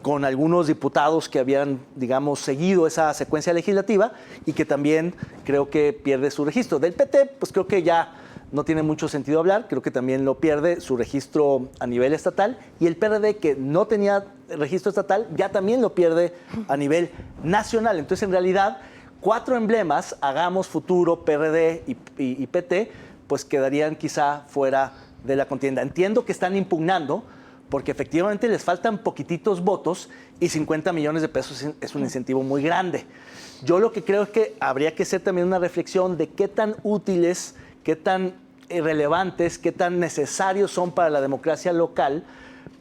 con algunos diputados que habían, digamos, seguido esa secuencia legislativa y que también creo que pierde su registro. Del PT, pues creo que ya no tiene mucho sentido hablar, creo que también lo pierde su registro a nivel estatal, y el PRD, que no tenía registro estatal, ya también lo pierde a nivel nacional. Entonces, en realidad, 4 emblemas, hagamos, futuro, PRD y PT, pues quedarían quizá fuera de la contienda. Entiendo que están impugnando, porque efectivamente les faltan poquititos votos y 50 millones de pesos es un incentivo muy grande. Yo lo que creo es que habría que hacer también una reflexión de qué tan útiles, qué tan relevantes, qué tan necesarios son para la democracia local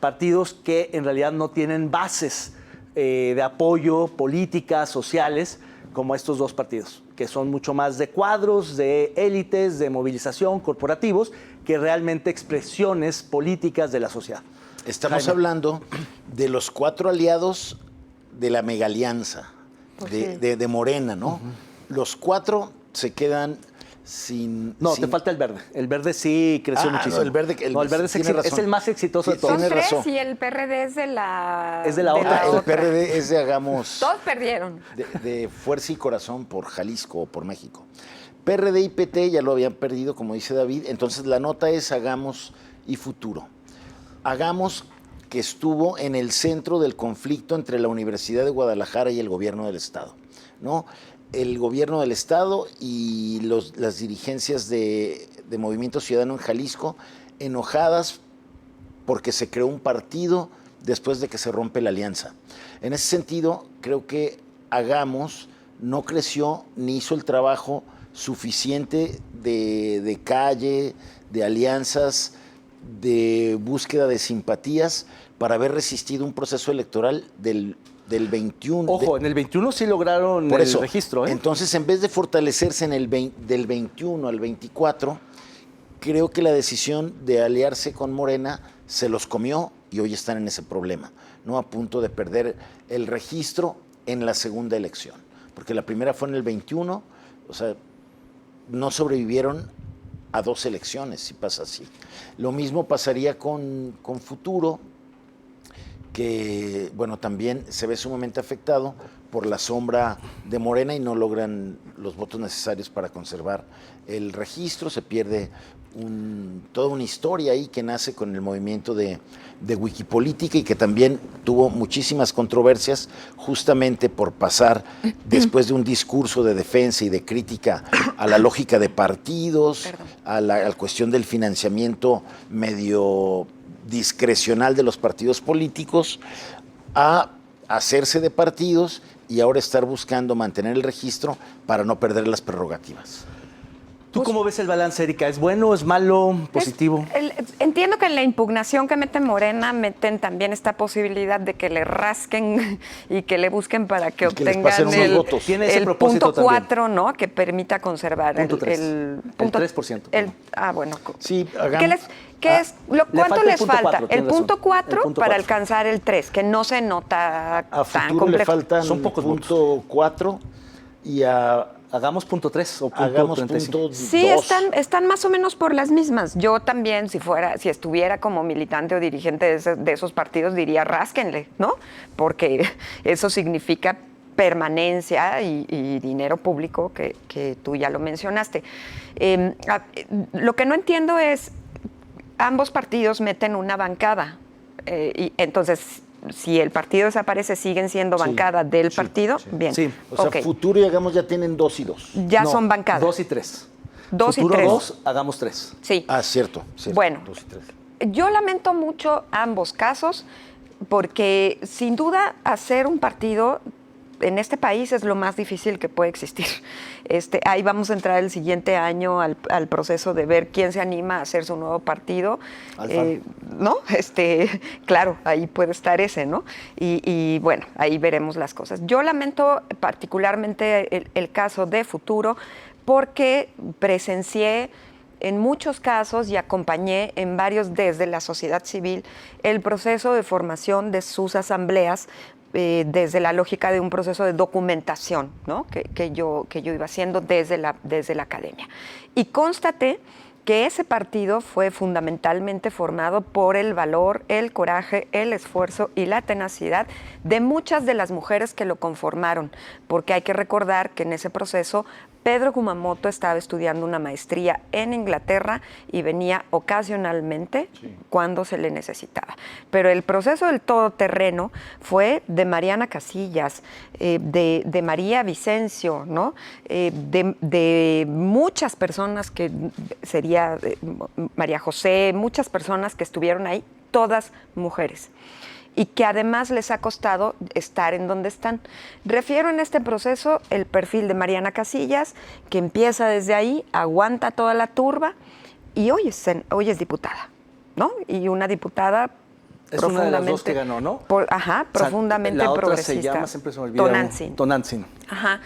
partidos que en realidad no tienen bases de apoyo, políticas, sociales, como estos dos partidos, que son mucho más de cuadros, de élites, de movilización, corporativos, que realmente expresiones políticas de la sociedad. Estamos Jaime. hablando de los 4 aliados de la megalianza, de Morena, ¿no? Los 4 se quedan sin... No, te falta el verde. El verde sí creció muchísimo. No, el verde es el más exitoso de todos. Son Tienes 3 razón. y el PRD es de la... Es de la otra. El PRD es de Hagamos... Todos perdieron. De Fuerza y Corazón por Jalisco o por México. PRD y PT ya lo habían perdido, como dice David. Entonces la nota es Hagamos y Futuro. Hagamos, que estuvo en el centro del conflicto entre la Universidad de Guadalajara y el gobierno del Estado, ¿no? El gobierno del Estado y las dirigencias de Movimiento Ciudadano en Jalisco enojadas porque se creó un partido después de que se rompe la alianza. En ese sentido, creo que Hagamos no creció ni hizo el trabajo suficiente de calle, de alianzas, de búsqueda de simpatías para haber resistido un proceso electoral del 21. Ojo, en el 21 sí lograron Por el eso, registro. Entonces, en vez de fortalecerse en del 21 al 24, creo que la decisión de aliarse con Morena se los comió y hoy están en ese problema, ¿no? A punto de perder el registro en la segunda elección. Porque la primera fue en el 21, o sea, no sobrevivieron a 2 elecciones, si pasa así. Lo mismo pasaría con Futuro, que, bueno, también se ve sumamente afectado por la sombra de Morena y no logran los votos necesarios para conservar el registro. Se pierde toda una historia ahí que nace con el movimiento de Wikipolítica y que también tuvo muchísimas controversias justamente por pasar después de un discurso de defensa y de crítica a la lógica de partidos, a la cuestión del financiamiento medio discrecional de los partidos políticos, a hacerse de partidos y ahora estar buscando mantener el registro para no perder las prerrogativas. ¿Tú cómo ves el balance, Erika? ¿Es bueno, es malo, positivo? Entiendo que en la impugnación que mete Morena meten también esta posibilidad de que le rasquen y que le busquen para que les pasen obtengan unos votos. Tiene ese el propósito punto 4, ¿no? Que permita conservar Punto 3. el 3%. Bueno. Sí, ¿Cuánto falta el les punto falta? 4, El tienes punto razón. 4 El punto para 4. alcanzar el 3, que no se nota A tan Futuro complejo. le faltan Son pocos punto 4 y a Hagamos punto 3 o punto Hagamos 35. punto Sí, 2. están más o menos por las mismas. Yo también, si estuviera como militante o dirigente de esos partidos, diría rásquenle, ¿no? Porque eso significa permanencia y dinero público que tú ya lo mencionaste. Lo que no entiendo es, ambos partidos meten una bancada y entonces si el partido desaparece siguen siendo bancada del partido, bien. Sí. O sea, Futuro y Hagamos ya tienen 2 y 2. Ya son bancadas. 2 y 3. 2 y Futuro 3. 2, Hagamos 3. Sí. Ah, cierto. Bueno, 2 y 3. Yo lamento mucho ambos casos porque sin duda hacer un partido en este país es lo más difícil que puede existir. Ahí vamos a entrar el siguiente año al proceso de ver quién se anima a hacer su nuevo partido. ¿No? Claro, ahí puede estar ese, ¿no? Y bueno, ahí veremos las cosas. Yo lamento particularmente el caso de Futuro porque presencié en muchos casos y acompañé en varios desde la sociedad civil el proceso de formación de sus asambleas desde la lógica de un proceso de documentación, ¿no? que yo iba haciendo desde la academia. Y constaté que ese partido fue fundamentalmente formado por el valor, el coraje, el esfuerzo y la tenacidad de muchas de las mujeres que lo conformaron, porque hay que recordar que en ese proceso Pedro Kumamoto estaba estudiando una maestría en Inglaterra y venía ocasionalmente cuando se le necesitaba. Pero el proceso del todoterreno fue de Mariana Casillas, de María Vicencio, ¿no? De muchas personas que sería María José, muchas personas que estuvieron ahí, todas mujeres. Y que además les ha costado estar en donde están. Refiero en este proceso el perfil de Mariana Casillas, que empieza desde ahí, aguanta toda la turba y hoy es diputada, ¿no? Y una diputada es una de las dos que ganó, ¿no? Profundamente la otra progresista. Se llama, siempre se me olvida. Tonantzin. Ajá.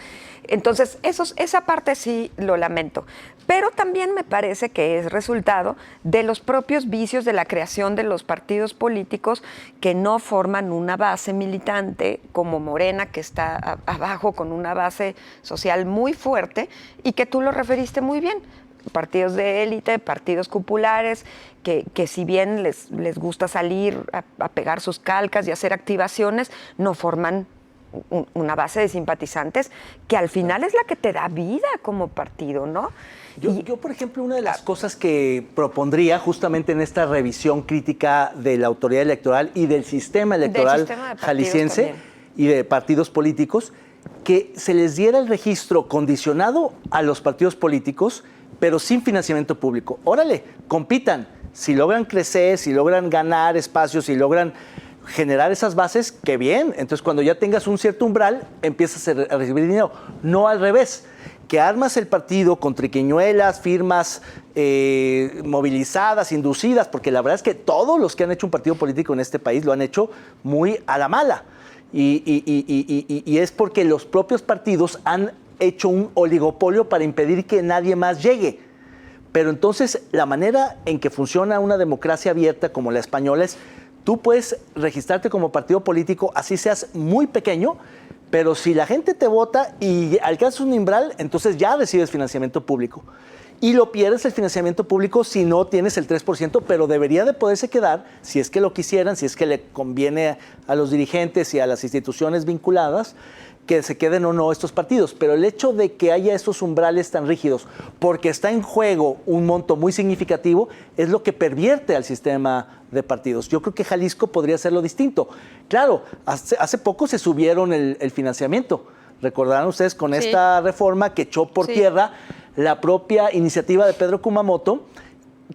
Entonces, esa parte sí lo lamento. Pero también me parece que es resultado de los propios vicios de la creación de los partidos políticos que no forman una base militante como Morena, que está abajo con una base social muy fuerte y que tú lo referiste muy bien. Partidos de élite, partidos populares, que si bien les gusta salir a pegar sus calcas y hacer activaciones, no forman una base de simpatizantes que al final es la que te da vida como partido, ¿no? Yo, por ejemplo, una de las cosas que propondría justamente en esta revisión crítica de la autoridad electoral y del sistema electoral jalisciense también, y de partidos políticos, que se les diera el registro condicionado a los partidos políticos, pero sin financiamiento público. Órale, compitan. Si logran crecer, si logran ganar espacios, si logran generar esas bases, qué bien. Entonces, cuando ya tengas un cierto umbral, empiezas a recibir dinero. No al revés, que armas el partido con triquiñuelas, firmas movilizadas, inducidas, porque la verdad es que todos los que han hecho un partido político en este país lo han hecho muy a la mala. Y es porque los propios partidos han hecho un oligopolio para impedir que nadie más llegue. Pero entonces, la manera en que funciona una democracia abierta como la española es: tú puedes registrarte como partido político, así seas muy pequeño, pero si la gente te vota y alcanzas un umbral, entonces ya recibes financiamiento público. Y lo pierdes el financiamiento público si no tienes el 3%, pero debería de poderse quedar, si es que lo quisieran, si es que le conviene a los dirigentes y a las instituciones vinculadas, que se queden o no estos partidos. Pero el hecho de que haya estos umbrales tan rígidos, porque está en juego un monto muy significativo, es lo que pervierte al sistema de partidos. Yo creo que Jalisco podría hacerlo distinto. Claro, hace poco se subieron el financiamiento. Recordarán ustedes con esta reforma que echó por tierra la propia iniciativa de Pedro Kumamoto,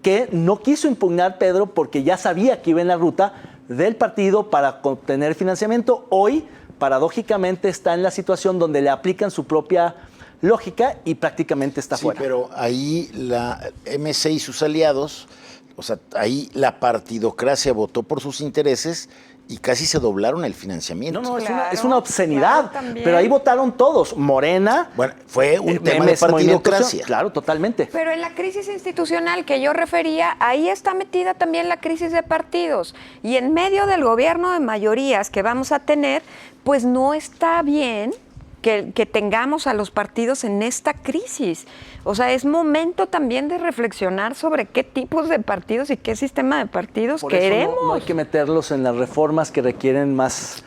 que no quiso impugnar Pedro porque ya sabía que iba en la ruta del partido para obtener financiamiento. Hoy, paradójicamente, está en la situación donde le aplican su propia lógica y prácticamente está fuera. Sí, pero ahí la MC y sus aliados, o sea, ahí la partidocracia votó por sus intereses y casi se doblaron el financiamiento. No, es una obscenidad. Claro, pero ahí votaron todos. Morena. Bueno, fue un tema de partidocracia. Claro, totalmente. Pero en la crisis institucional que yo refería, ahí está metida también la crisis de partidos. Y en medio del gobierno de mayorías que vamos a tener, pues no está bien que tengamos a los partidos en esta crisis. O sea, es momento también de reflexionar sobre qué tipos de partidos y qué sistema de partidos Por queremos. Eso no hay que meterlos en las reformas que requieren más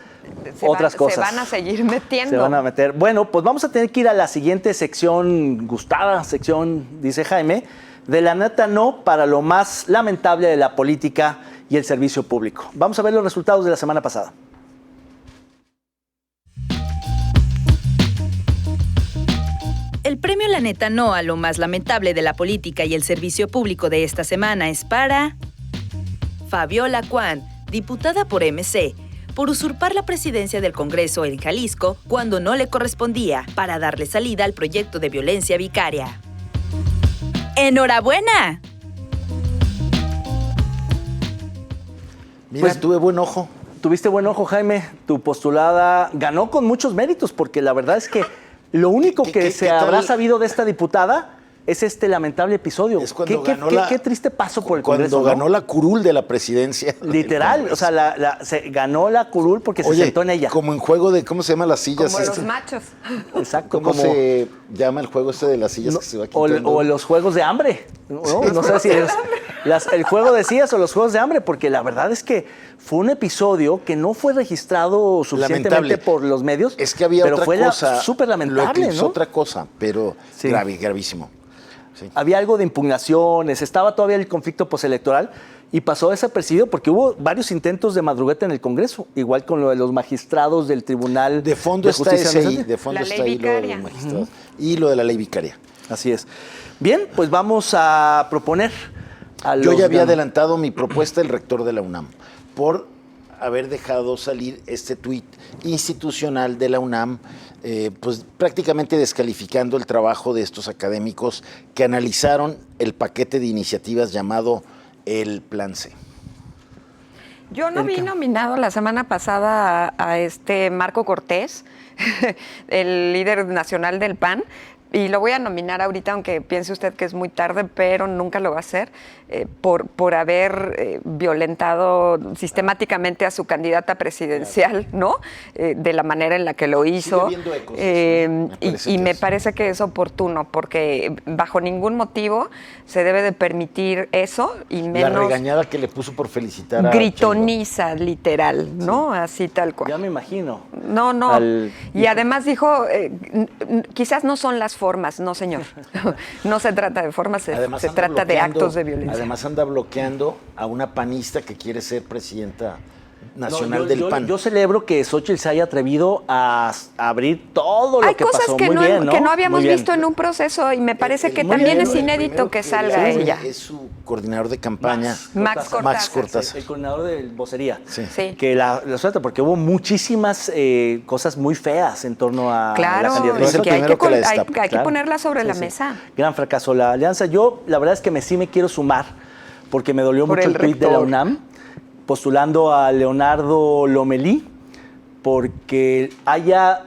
otras cosas. Se van a seguir metiendo. Se van a meter. Bueno, pues vamos a tener que ir a la siguiente sección, gustada sección, dice Jaime, de la neta no para lo más lamentable de la política y el servicio público. Vamos a ver los resultados de la semana pasada. El premio La Neta No a lo más lamentable de la política y el servicio público de esta semana es para Fabiola Cuan, diputada por MC, por usurpar la presidencia del Congreso en Jalisco cuando no le correspondía para darle salida al proyecto de violencia vicaria. ¡Enhorabuena! Mira, Pues, tuve buen ojo. Tuviste buen ojo, Jaime. Tu postulada ganó con muchos méritos, porque la verdad es que lo único que se habrá sabido de esta diputada es este lamentable episodio. Es cuando Qué triste paso por el Congreso, Cuando ganó ¿no? la curul de la presidencia. Literal, o sea, se ganó la curul porque se sentó en ella. Como en juego de, ¿cómo se llaman las sillas? Como los machos. Exacto. ¿Cómo se llama el juego este de las sillas No, que se va quitando? o los juegos de hambre. No sé si es el juego de sillas o los juegos de hambre, porque la verdad es que fue un episodio que no fue registrado suficientemente Lamentable. por los medios. Es que había pero otra fue cosa. súper lamentable, Lo eclipsó ¿no? otra cosa, pero Sí. gravísimo. Sí. Había algo de impugnaciones, estaba todavía el conflicto postelectoral y pasó desapercibido porque hubo varios intentos de madrugueta en el Congreso, igual con lo de los magistrados del Tribunal De fondo está Justicia ese ahí, Nacional. de fondo La está ley ahí lo de los vicaria. magistrados. Y lo de la ley vicaria. Así es. Bien, pues vamos a proponer a Yo los ya había gan- adelantado mi propuesta del rector de la UNAM por haber dejado salir este tuit institucional de la UNAM, pues prácticamente descalificando el trabajo de estos académicos que analizaron el paquete de iniciativas llamado el Plan C. Yo no vi nominado la semana pasada a este Marco Cortés, el líder nacional del PAN, y lo voy a nominar ahorita, aunque piense usted que es muy tarde, pero nunca lo va a hacer, por haber violentado sistemáticamente a su candidata presidencial, ¿no? De la manera en la que lo hizo. Sigue habiendo ecos de eso, ¿no? Y me es. parece que es oportuno, porque bajo ningún motivo se debe de permitir eso, y La menos regañada que le puso por felicitar a gritoniza, literal, ¿no? Así tal cual. Ya me imagino. No, no. Al- Y además dijo, quizás no son las formas, no señor. No se trata de formas, se Además anda trata de bloqueando- actos de violencia. Además anda bloqueando a una panista que quiere ser presidenta nacional No, del yo, PAN. yo celebro que Xóchitl se haya atrevido a abrir todo lo Hay que cosas pasó. que Muy no, bien, ¿no? que no habíamos Muy bien. visto en un proceso, y me parece que El también primero- es el inédito primero que salga le hace ella. Es su coordinador de campaña, Max Cortázar. Max Cortázar. El coordinador de vocería. Sí. Sí. Que la suelta, porque hubo muchísimas cosas muy feas en torno a Claro, la candidatura. Es es el que hay primero que, que la hay destapa. que Claro. ponerla sobre Sí, la sí. mesa. Gran fracaso la alianza. Yo, la verdad es que sí me quiero sumar, porque me dolió Por mucho el el tuit de la rector. UNAM, postulando a Leonardo Lomelí, porque haya,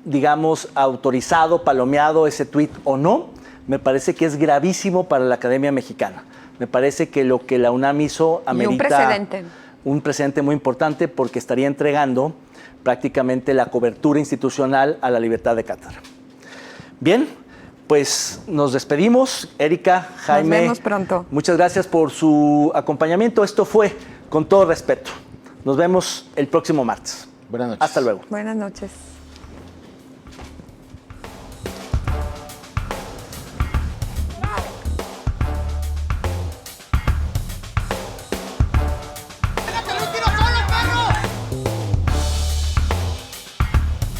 digamos, autorizado, palomeado ese tuit o no, me parece que es gravísimo para la Academia Mexicana. Me parece que lo que la UNAM hizo amerita precedente. un precedente muy importante, porque estaría entregando prácticamente la cobertura institucional a la libertad de cátedra. Bien, pues nos despedimos. Erika, Jaime. vemos pronto. Muchas gracias por su acompañamiento. Esto fue Con Todo Respeto. Nos vemos el próximo martes. Buenas noches. Hasta luego. Buenas noches.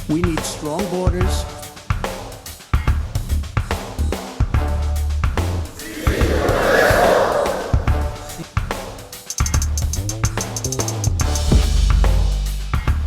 We need strong borders,